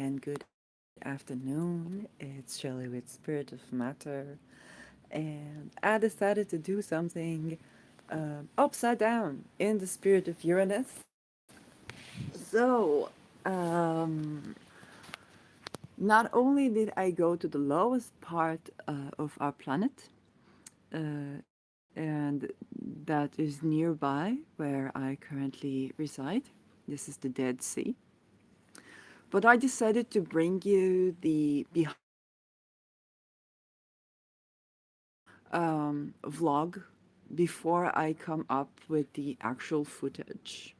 and good afternoon. It's Shelley with Spirit of Matter, and I decided to do something upside down in the spirit of Uranus. So, um, not only did I go to the lowest part of our planet, and that is nearby where I currently reside. This is the Dead Sea. But I decided to bring you the behind the scenes vlog before I come up with the actual footage.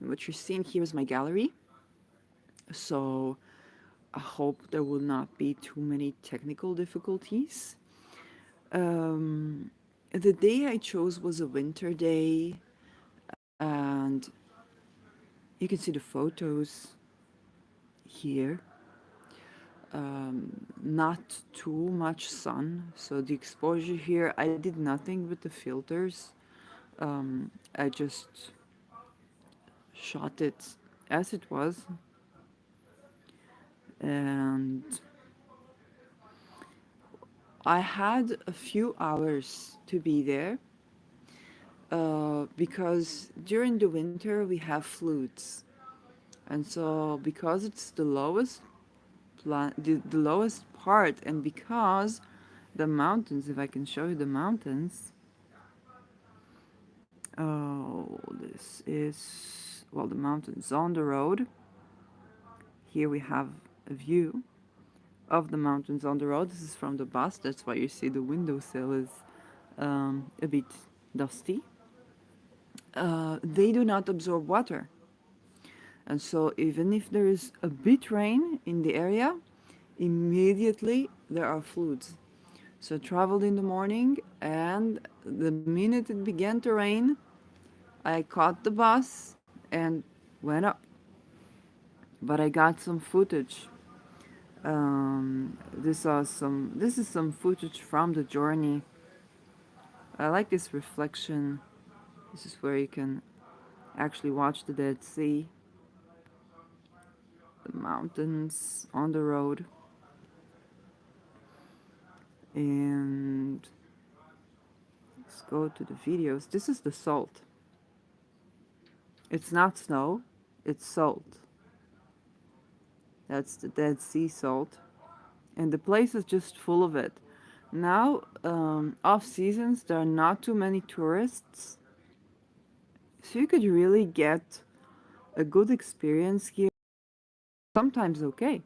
And what you're seeing here is my gallery. So I hope there will not be too many technical difficulties. The day I chose was a winter day, and you can see the photos here. Not too much sun, so the exposure here, I did nothing with the filters. I just shot it as it was, and I had a few hours to be there because during the winter we have floods, and so because it's the lowest the lowest part, and because the mountains, if I can show you the mountains. Oh, this is, well, the mountains on the road. Here we have a view of the mountains on the road. This is from the bus. That's why you see the windowsill is a bit dusty. They do not absorb water. And so even if there is a bit rain in the area, immediately there are floods. So I traveled in the morning, and the minute it began to rain, I caught the bus and went up. But I got some footage. This is some footage from the journey. I like this reflection. This is where you can actually watch the Dead Sea, the mountains on the road, and let's go to the videos. This is the salt. It's not snow, it's salt. That's the Dead Sea salt, and the place is just full of it. Now, off seasons, there are not too many tourists, so you could really get a good experience here. Sometimes okay.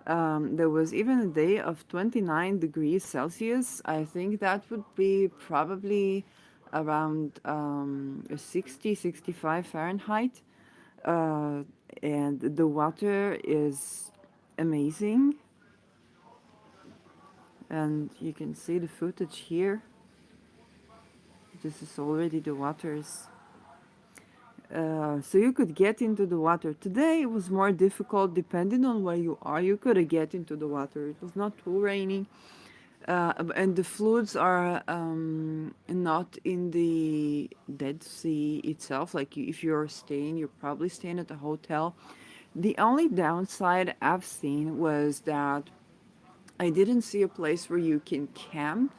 There was even a day of 29 degrees Celsius. I think that would be probably around 60, 65 Fahrenheit. Uh, and the water is amazing. And you can see the footage here. This is already the waters. So you could get into the water. Today it was more difficult depending on where you are. You could get into the water. It was not too rainy. And the floods are not in the Dead Sea itself. Like if you're staying, you're probably staying at a hotel. The only downside I've seen was that I didn't see a place where you can camp.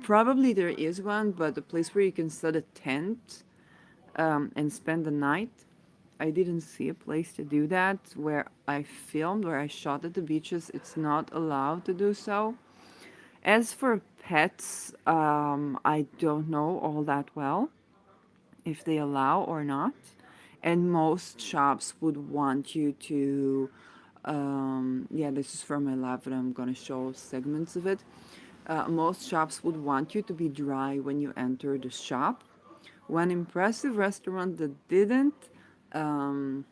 Probably there is one, but a place where you can set a tent and spend the night. I didn't see a place to do that. Where I filmed, where I shot at the beaches, it's not allowed to do so. As for pets, I don't know all that well if they allow or not. And most shops would want you to, yeah, this is from my lab, and I'm gonna show segments of it. Most shops would want you to be dry when you enter the shop. One impressive restaurant that didn't, um,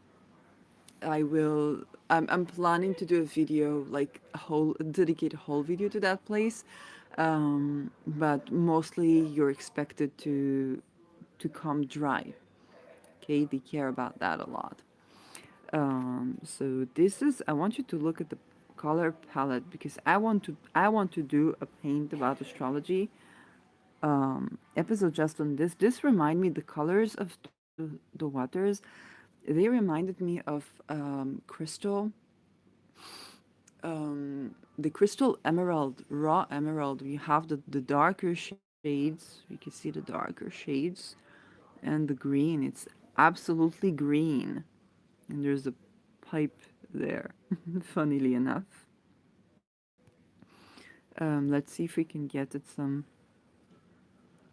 I'm planning to do a video, like a whole, dedicate a whole video to that place. But mostly you're expected to come dry. Okay, they care about that a lot. So this is, I want you to look at the color palette because I want to do a paint about astrology episode just on this. This remind me the colors of the waters. They reminded me of the crystal emerald, raw emerald. We have the darker shades. You can see the darker shades and the green. It's absolutely green. And there's a pipe there, funnily enough. Let's see if we can get it some.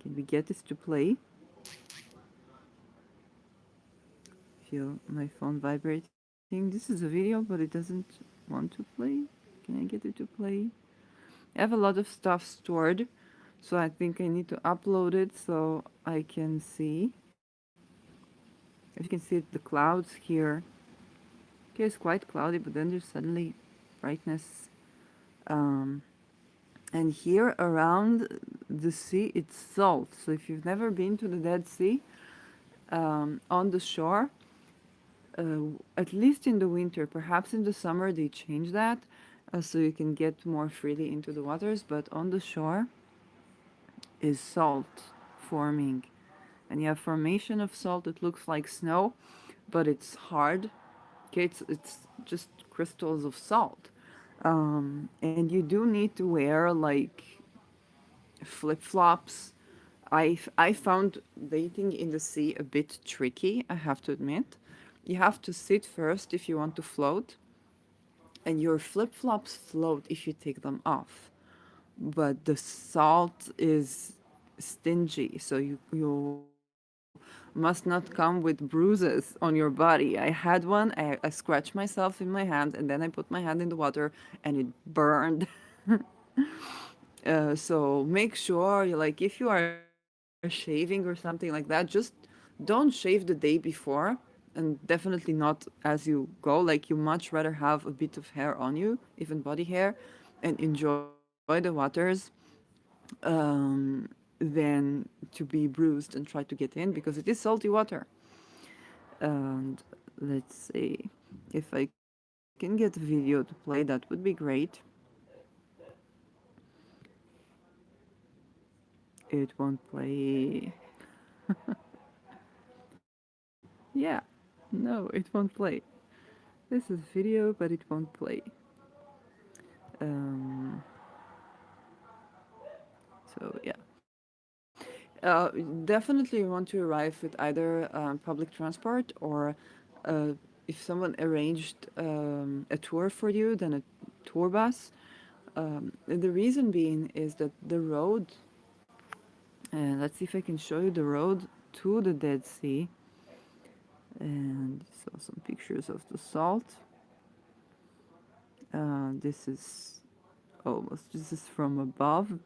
Can we get this to play? Feel my phone vibrating. This is a video, but it doesn't want to play. Can I get it to play? I have a lot of stuff stored, so I think I need to upload it so I can see. If you can see the clouds here. Okay, it's quite cloudy, but then there's suddenly brightness. Um, and here around the sea, it's salt. So if you've never been to the Dead Sea, on the shore, at least in the winter, perhaps in the summer they change that so you can get more freely into the waters, but on the shore is salt forming. And you have formation of salt that looks like snow, but it's hard. Okay, it's just crystals of salt. And you do need to wear like flip flops. I found dating in the sea a bit tricky, I have to admit. You have to sit first if you want to float, and your flip flops float if you take them off. But the salt is stingy, so you must not come with bruises on your body. I had one, I scratched myself in my hand, and then I put my hand in the water and it burned. So make sure, like, if you are shaving or something like that, just don't shave the day before, and definitely not as you go. Like, you much rather have a bit of hair on you, even body hair, and enjoy the waters than to be bruised and try to get in because it is salty water. And let's see if I can get a video to play, that would be great. It won't play. Yeah, no, it won't play. This is video, but it won't play. Um, so yeah. Definitely you want to arrive with either public transport or if someone arranged a tour for you, then a tour bus. And the reason being is that the road, let's see if I can show you the road to the Dead Sea. And so some pictures of the salt. This is this is from above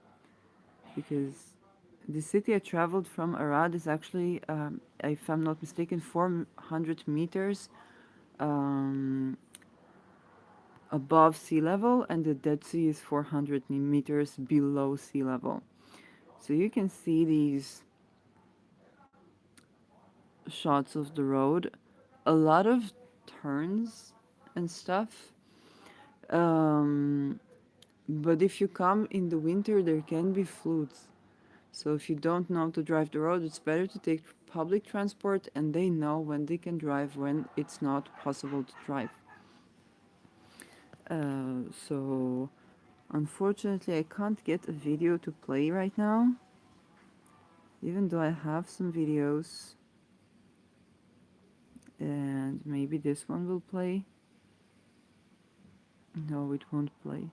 because the city I traveled from, Arad, is actually, if I'm not mistaken, 400 meters um, above sea level, and the Dead Sea is 400 meters below sea level. So you can see these shots of the road, a lot of turns and stuff. Um, but if you come in the winter, there can be floods. So if you don't know to drive the road, it's better to take public transport, and they know when they can drive, when it's not possible to drive. So unfortunately, I can't get a video to play right now, even though I have some videos, and maybe this one will play. No, it won't play.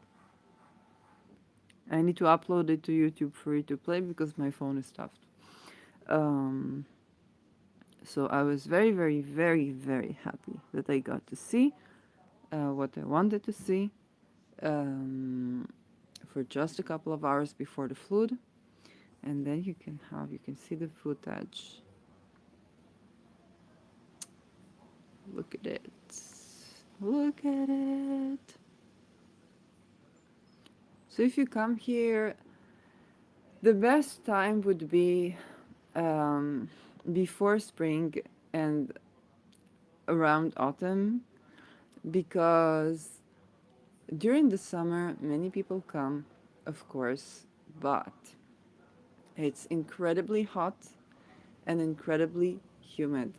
I need to upload it to YouTube for it to play because my phone is stuffed. Um, so I was very, very, very, very happy that I got to see what I wanted to see um, for just a couple of hours before the flood, and then you can see the footage. Look at it. Look at it. So if you come here, the best time would be um, before spring and around autumn, because during the summer many people come, of course, but it's incredibly hot and incredibly humid.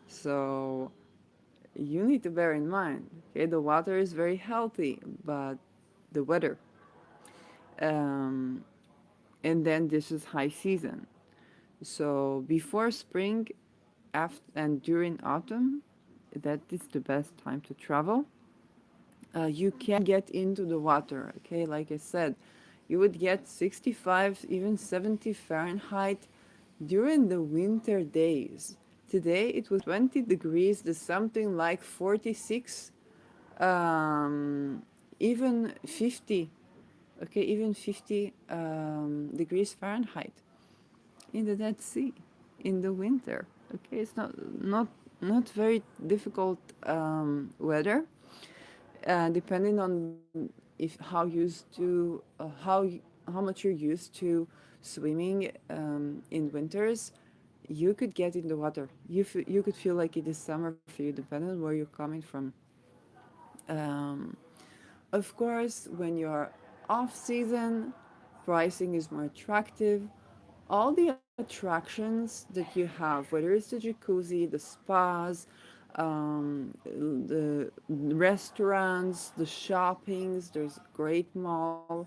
So you need to bear in mind, okay, the water is very healthy, but the weather. Um, and then this is high season. So before spring, after and during autumn, that is the best time to travel. You can get into the water, okay? Like I said, you would get 65, even 70 Fahrenheit during the winter days. Today it was 20 degrees, to something like 46, um, even 50, okay, even 50 degrees Fahrenheit in the Dead Sea in the winter. Okay, it's not very difficult weather, depending on if how used to how much you're used to swimming in winters. You could get in the water. You could feel like it is summer for you, depending on where you're coming from. Um, of course, when you're off season, pricing is more attractive. All the attractions that you have, whether it's the jacuzzi, the spas, the restaurants, the shoppings, there's a great mall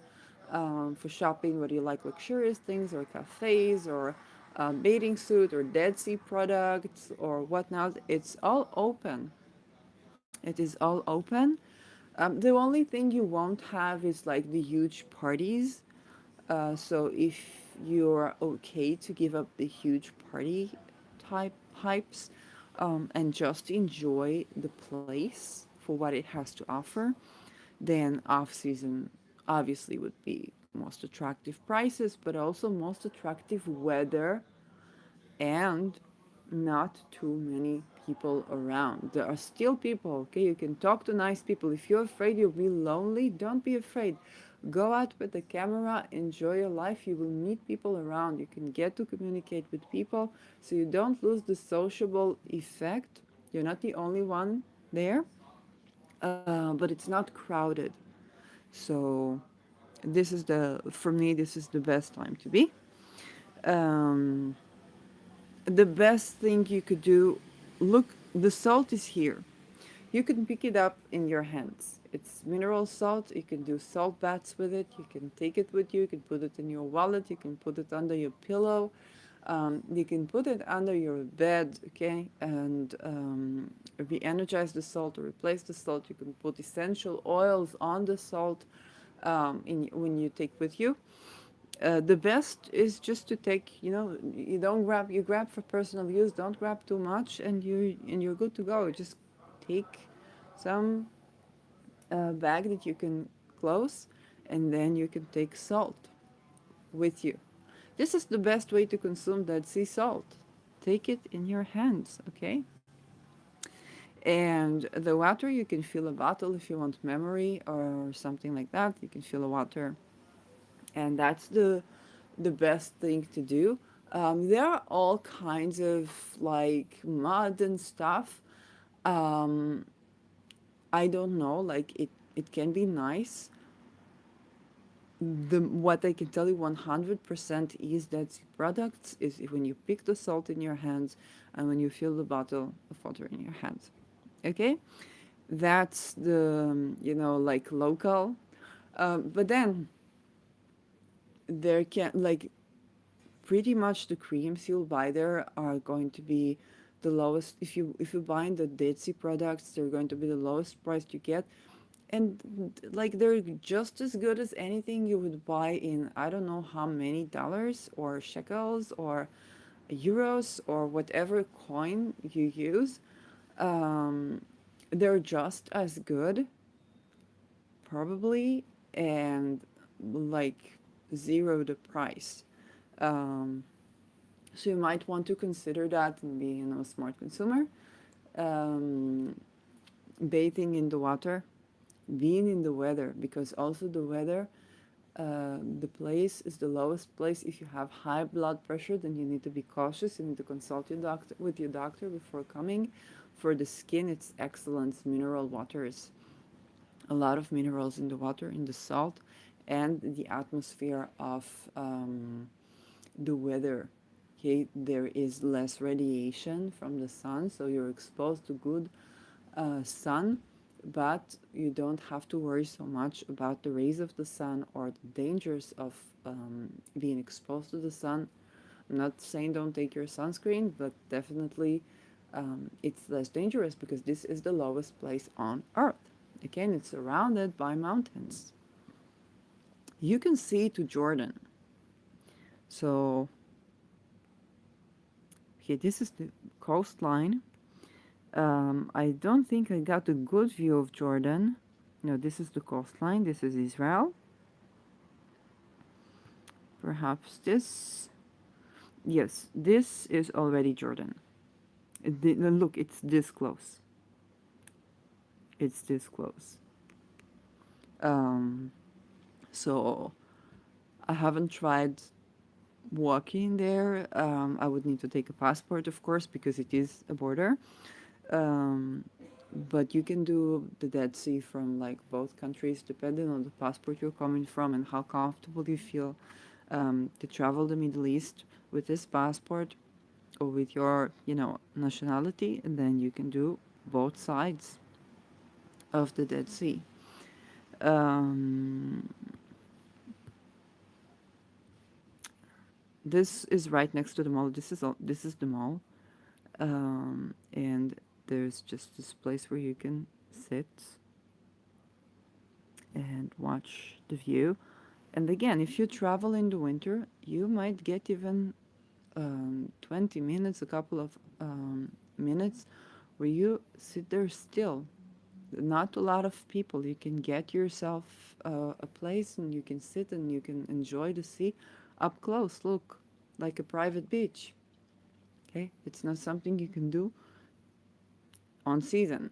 for shopping, whether you like luxurious things or cafes or bathing suit or Dead Sea products or whatnot. It's all open. It is all open. The only thing you won't have is like the huge parties. So if you're okay to give up the huge party type hypes and just enjoy the place for what it has to offer, then off season obviously would be most attractive prices, but also most attractive weather and not too many people around. There are still people, okay? You can talk to nice people. If you're afraid you'll be lonely, don't be afraid. Go out with the camera, enjoy your life. You will meet people around. You can get to communicate with people so you don't lose the sociable effect. You're not the only one there, but it's not crowded. So for me, this is the best time to be. Um, the best thing you could do, look, the salt is here. You can pick it up in your hands. It's mineral salt. You can do salt baths with it. You can take it with you. You can put it in your wallet. You can put it under your pillow. You can put it under your bed, okay, and re-energize the salt or replace the salt. You can put essential oils on the salt when you take with you. The best is just to take, you don't grab, you grab for personal use, don't grab too much, and you're good to go. Just take some bag that you can close, and then you can take salt with you. This is the best way to consume that sea salt. Take it in your hands, okay? And the water, you can fill a bottle if you want memory or something like that. You can fill a water, and that's the best thing to do. There are all kinds of like mud and stuff. Um, I don't know, like it can be nice. What I can tell you 100% is that products is when you pick the salt in your hands and when you fill the bottle of water in your hands. Okay, that's the like local. But then there can like pretty much the creams you'll buy there are going to be the lowest. If you buy the Dead Sea products, they're going to be the lowest price you get, and like they're just as good as anything you would buy in I don't know how many dollars or shekels or euros or whatever coin you use. Um, they're just as good, probably, and like zero the price. Um, So you might want to consider that and be, a smart consumer. Um, Bathing in the water, being in the weather, because also the weather, the place is the lowest place. If you have high blood pressure, then you need to be cautious. You need to consult your doctor with your doctor before coming. For the skin, it's excellent. Mineral waters, a lot of minerals in the water, in the salt, and the atmosphere of the weather Okay, there is less radiation from the sun, so you're exposed to good sun, but you don't have to worry so much about the rays of the sun or the dangers of being exposed to the sun. I'm not saying don't take your sunscreen, but definitely it's less dangerous because this is the lowest place on Earth. Again, it's surrounded by mountains. You can see to Jordan. So, okay, this is the coastline. I don't think I got a good view of Jordan. No, this is the coastline. This is Israel. Perhaps this. Yes, this is already Jordan. Look, it's this close. It's this close. Um, so I haven't tried walking there. I would need to take a passport, of course, because it is a border. Um, but you can do the Dead Sea from like both countries, depending on the passport you're coming from and how comfortable you feel to travel the Middle East with this passport or with your, nationality, and then you can do both sides of the Dead Sea. Um, this is right next to the mall. This is the mall, and there's just this place where you can sit and watch the view. And again, if you travel in the winter, you might get even 20 minutes, a couple of minutes where you sit there still. Not a lot of people. You can get yourself a place and you can sit and you can enjoy the sea up close. Look, like a private beach. Okay, it's not something you can do on season.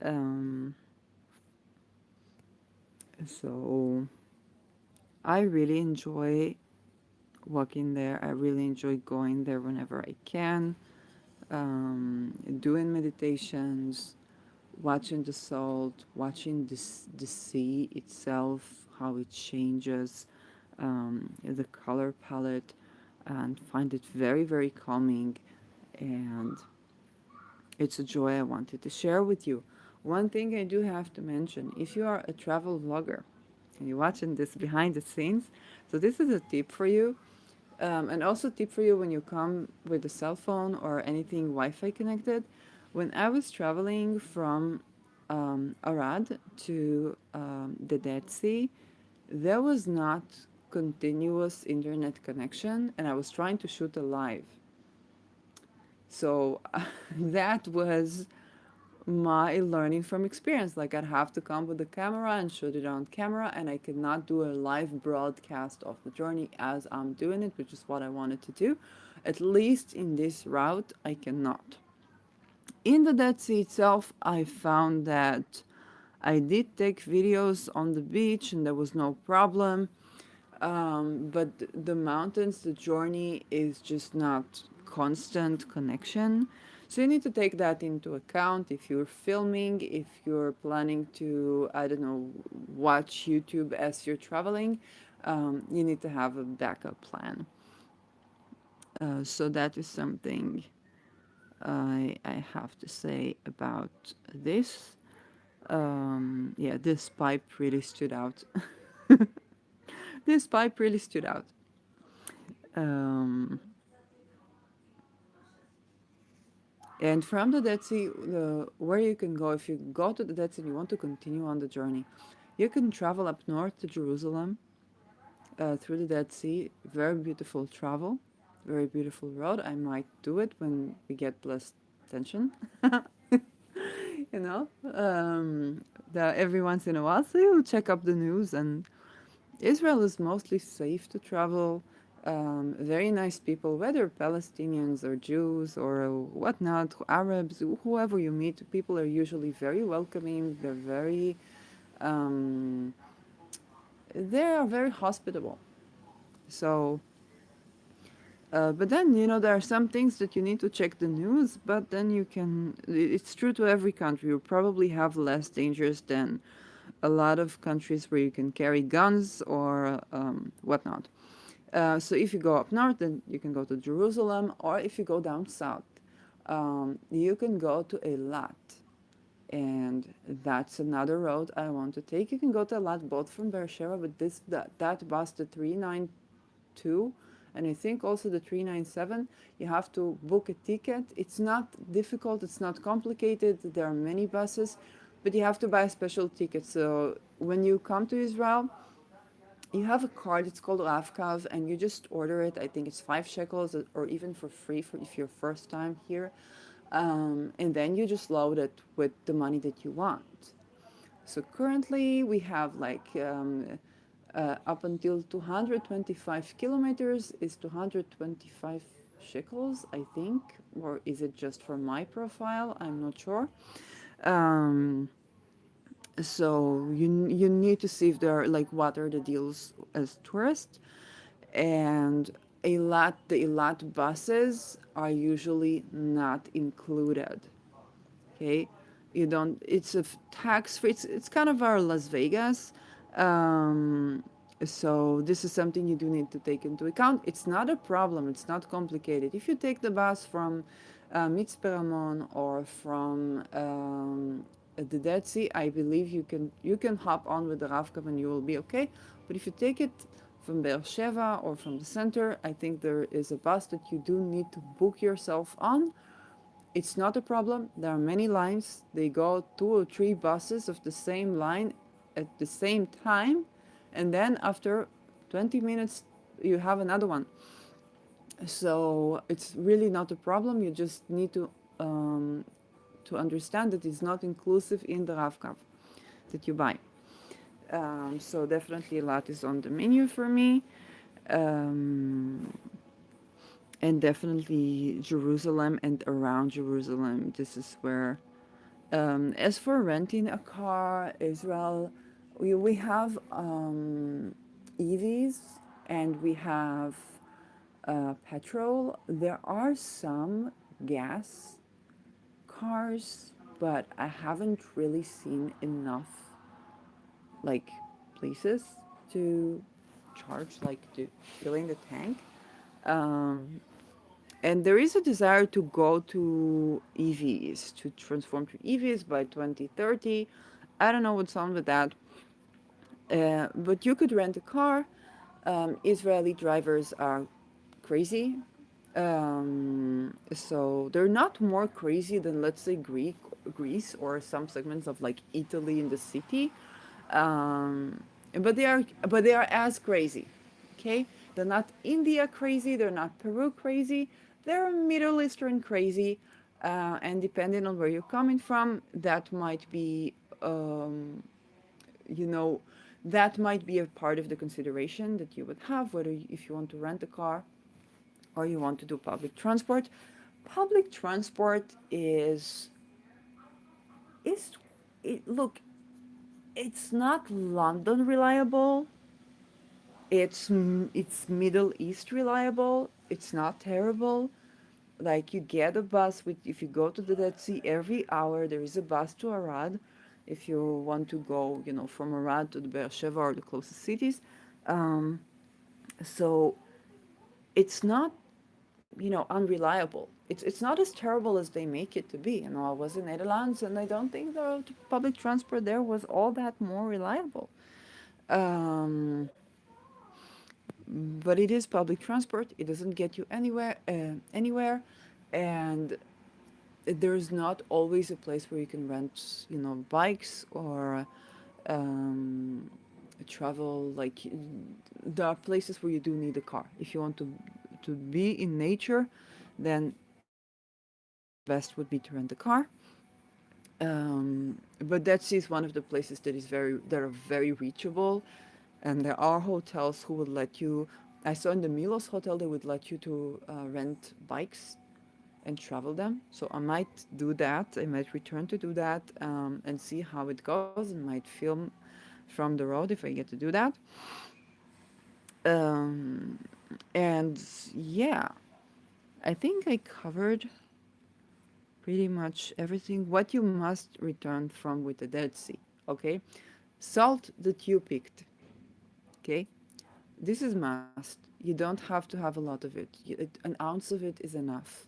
um, so I really enjoy walking there. I really enjoy going there whenever I can, doing meditations, watching the salt, watching the sea itself, how it changes, the color palette, and find it very, very calming. And it's a joy I wanted to share with you. One thing I do have to mention, if you are a travel vlogger and you're watching this behind the scenes, so this is a tip for you. And also tip for you when you come with a cell phone or anything Wi-Fi connected. When I was traveling from Arad to the Dead Sea, there was not continuous internet connection, and I was trying to shoot a live. So that was my learning from experience. Like I'd have to come with the camera and shoot it on camera, and I could not do a live broadcast of the journey as I'm doing it, which is what I wanted to do. At least in this route, I cannot. In the Dead Sea itself, I found that I did take videos on the beach and there was no problem. But the mountains, the journey is just not constant connection. So you need to take that into account if you're filming, if you're planning to, I don't know, watch YouTube as you're traveling. You need to have a backup plan. So that is something I have to say about this. Yeah, this pipe really stood out. This pipe really stood out. Um, and from the Dead Sea, where you can go, if you go to the Dead Sea and you want to continue on the journey, you can travel up north to Jerusalem through the Dead Sea. Very beautiful travel, very beautiful road. I might do it when we get less tension. you know, every once in a while, so you check up the news. And Israel is mostly safe to travel. Very nice people, whether Palestinians or Jews or whatnot, Arabs, whoever you meet, people are usually very welcoming. Um, they are very hospitable. So, but then, there are some things that you need to check the news, but then it's true to every country. You probably have less dangers than a lot of countries where you can carry guns or whatnot. So if you go up north, then you can go to Jerusalem, or if you go down south, you can go to Eilat, and that's another road I want to take. You can go to Eilat both from Beersheba, but that bus, the 392, and I think also the 397, you have to book a ticket. It's not difficult, it's not complicated. There are many buses, but you have to buy a special ticket. So when you come to Israel, you have a card, it's called Ravkav, and you just order it. I think it's 5 shekels, or even for free for if you're first time here. And then you just load it with the money that you want. So currently we have like up until 225 kilometers is 225 shekels, I think, or is it just for my profile? I'm not sure. Um, so you need to see if there are like what are the deals as tourists, and the Eilat buses are usually not included. Okay, you don't. It's a tax free. It's kind of our Las Vegas. Um, so this is something you do need to take into account. It's not a problem. It's not complicated. If you take the bus from Mitzpe Ramon or from the Dead Sea, I believe you can hop on with the Ravkav and you will be okay. But if you take it from Beersheba or from the center, I think there is a bus that you do need to book yourself on. It's not a problem. There are many lines. They go 2 or 3 buses of the same line at the same time, and then after 20 minutes, you have another one. So it's really not a problem. You just need to understand that it's not inclusive in the Ravkav that you buy. So definitely a lot is on the menu for me. Um, and definitely Jerusalem and around Jerusalem. This is where. As for renting a car, Israel, we have EVs and we have petrol. There are some gas cars, but I haven't really seen enough like places to charge, like to filling the tank. Um, And there is a desire to go to EVs, to transform to EVs by 2030. I don't know what's on with that. But you could rent a car. Israeli drivers are crazy. So they're not more crazy than, let's say, Greece or some segments of like Italy in the city. Um, but they are as crazy. Okay, they're not India crazy. They're not Peru crazy. They're Middle Eastern crazy. And depending on where you're coming from, that might be you know, that might be a part of the consideration that you would have, whether if you want to rent a car or you want to do public transport. Public transport is look, it's not London reliable. It's Middle East reliable. It's not terrible. Like you get a bus with if you go to the Dead Sea every hour, there is a bus to Arad. If you want to go, from Arad to the Beersheba or the closest cities, so it's not, unreliable. It's not as terrible as they make it to be. I was in Netherlands, and I don't think the public transport there was all that more reliable. Um, but it is public transport. It doesn't get you anywhere, and there's not always a place where you can rent, bikes or um, travel. Like there are places where you do need a car if you want to be in nature. Then best would be to rent a car. But that is one of the places that are very reachable, and there are hotels who would let you. I saw in the Milos hotel they would let you to rent bikes and travel them. So I might do that. I might return to do that and see how it goes, and might film from the road if I get to do that. Um, and yeah, I think I covered pretty much everything. What you must return from with the Dead Sea, okay? Salt that you picked, okay? This is must. You don't have to have a lot of it. An ounce of it is enough.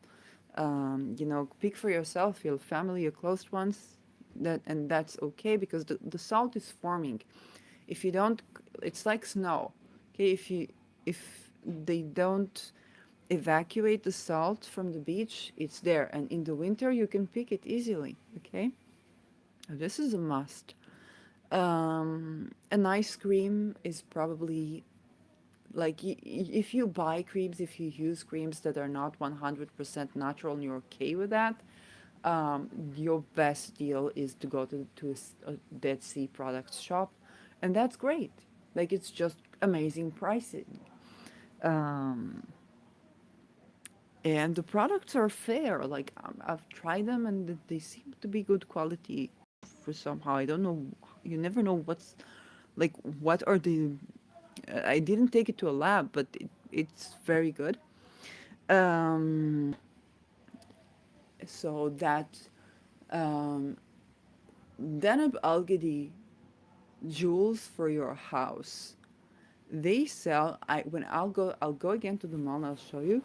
You know, pick for yourself, your family, your close ones, and that's okay because the salt is forming. If you don't, it's like snow. Okay, if they don't evacuate the salt from the beach, it's there, and in the winter you can pick it easily. Okay, this is a must. An ice cream is probably like if you buy creams, if you use creams that are not 100% natural and you're okay with that, your best deal is to go to a Dead Sea products shop, and that's great. Like it's just amazing pricing, um, and the products are fair. Like I've tried them, and they seem to be good quality. For somehow, I don't know. You never know what's like. What are the? I didn't take it to a lab, but it's very good. Um, so that um, Danab Algedy jewels for your house. They sell. I'll go again to the mall. And I'll show you.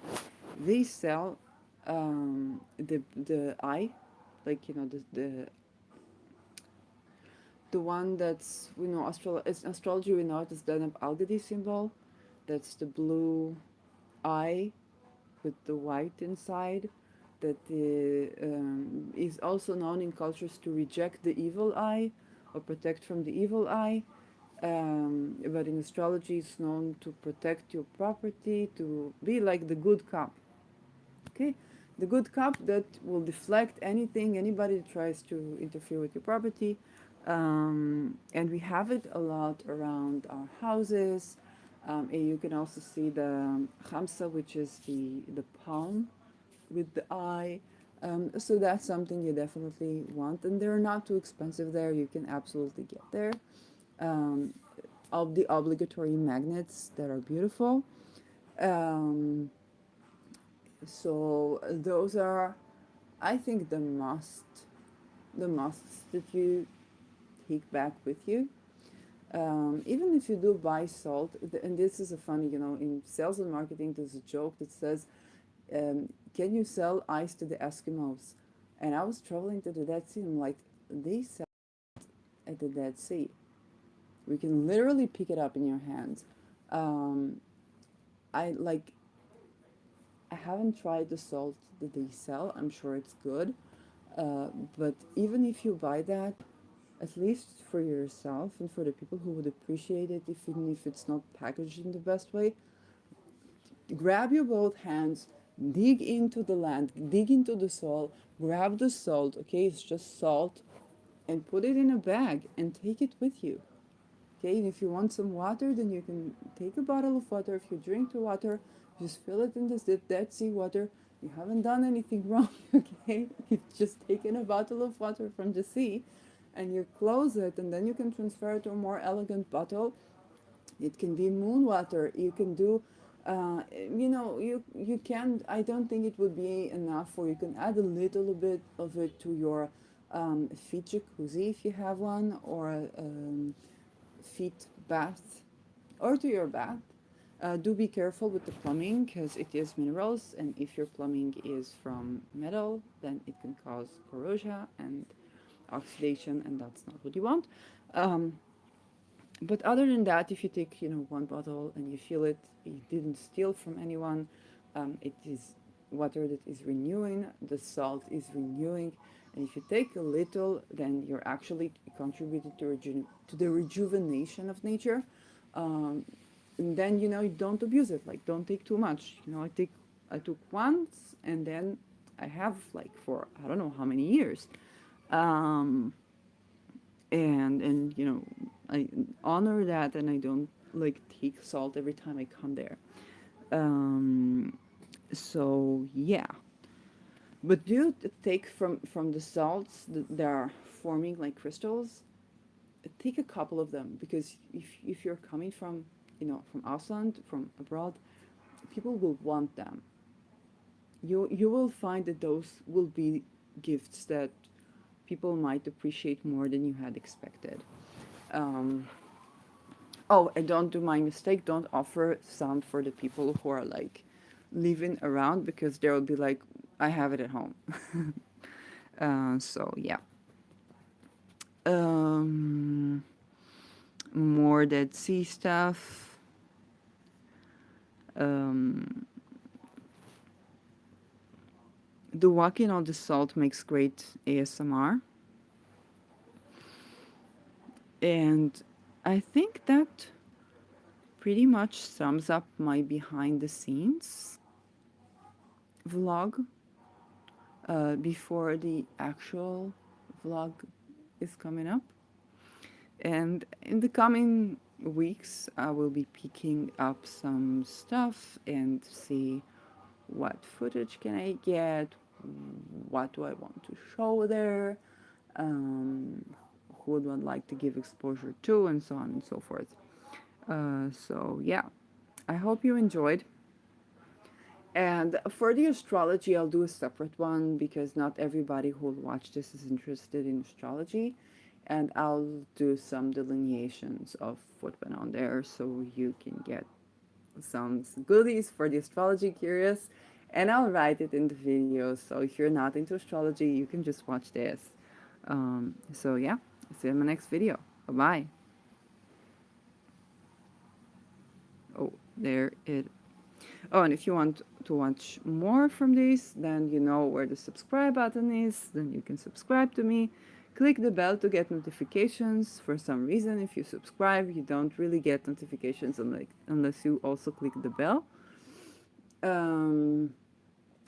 They sell the eye, like you know the one that's it's astrology. We know it as the Algedy symbol. That's the blue eye with the white inside. That is also known in cultures to reject the evil eye or protect from the evil eye. But in astrology, it's known to protect your property, to be like the good cop. Okay, the good cop that will deflect anybody that tries to interfere with your property. And we have it a lot around our houses. And you can also see the khamsa, which is the palm with the eye. So that's something you definitely want, and they're not too expensive there. You can absolutely get there. Um, of the obligatory magnets that are beautiful. Um, so those are, I think, the musts that you take back with you. Even if you do buy salt, and this is a funny, you know, in sales and marketing, there's a joke that says, "Can you sell ice to the Eskimos?" And I was traveling to the Dead Sea, and I'm like, they sell at the Dead Sea. We can literally pick it up in your hands. Um, I like. I haven't tried the salt that they sell. I'm sure it's good. Uh, but even if you buy that, at least for yourself and for the people who would appreciate it, even if it's not packaged in the best way, grab your both hands, dig into the land, dig into the soil, grab the salt, okay? It's just salt, and put it in a bag and take it with you. Okay, and if you want some water, then you can take a bottle of water. If you drink the water, just fill it in this Dead Sea water. You haven't done anything wrong, okay? You've just taken a bottle of water from the sea and you close it, and then you can transfer it to a more elegant bottle. It can be moon water. You can do, you can. I don't think it would be enough, or you can add a little bit of it to your feet jacuzzi if you have one, or feet bath, or to your bath. Do be careful with the plumbing because it is minerals, and if your plumbing is from metal, then it can cause corrosion and oxidation, and that's not what you want. Um, but other than that, if you take one bottle and you feel it, you didn't steal from anyone. It is water that is renewing. The salt is renewing, and if you take a little, then you're actually contributing to the rejuvenation of nature. Um, and then you don't abuse it. Like don't take too much. I took once, and then I have like for I don't know how many years. Um, and I honor that, and I don't like take salt every time I come there. um so yeah, but do take from the salts that are forming like crystals. Take a couple of them, because if you're coming from from Ausland, from abroad, people will want them. You will find that those will be gifts that people might appreciate more than you had expected. um Oh, and don't do my mistake. Don't offer some for the people who are like living around, because they will be like, I have it at home. So yeah. Um, More Dead Sea stuff. Um, the walking on the salt makes great ASMR. And I think that pretty much sums up my behind the scenes vlog before the actual vlog is coming up. And in the coming weeks, I will be picking up some stuff and see what footage can I get, what do I want to show there, um, who would I like to give exposure to, and so on and so forth. So yeah, I hope you enjoyed. And for the astrology, I'll do a separate one because not everybody who will watch this is interested in astrology. And I'll do some delineations of what went on there so you can get some goodies for the astrology curious. And I'll write it in the video. So if you're not into astrology, you can just watch this. So yeah, see you in my next video. Bye bye. Oh, there it. Oh, and if you want to watch more from this, then you know where the subscribe button is. Then you can subscribe to me. Click the bell to get notifications. For some reason, if you subscribe, you don't really get notifications unless you also click the bell. Um,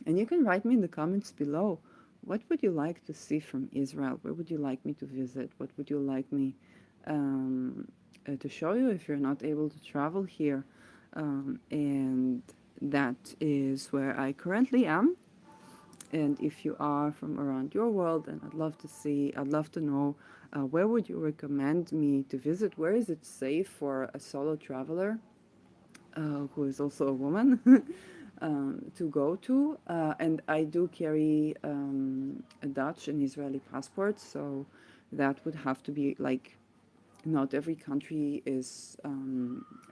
and you can write me in the comments below. What would you like to see from Israel? Where would you like me to visit? What would you like me to show you if you're not able to travel here? And that is where I currently am. And if you are from around your world, then I'd love to know where would you recommend me to visit? Where is it safe for a solo traveler who is also a woman to go to? And I do carry a Dutch and Israeli passport, so that would have to be like not every country is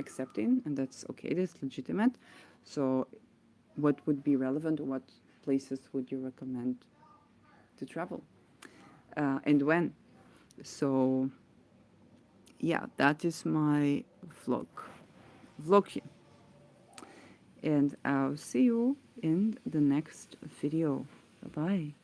accepting, and that's okay, that's legitimate. So what would be relevant, or what places would you recommend to travel, and when? So yeah, that is my vlog here, and I'll see you in the next video. Bye bye.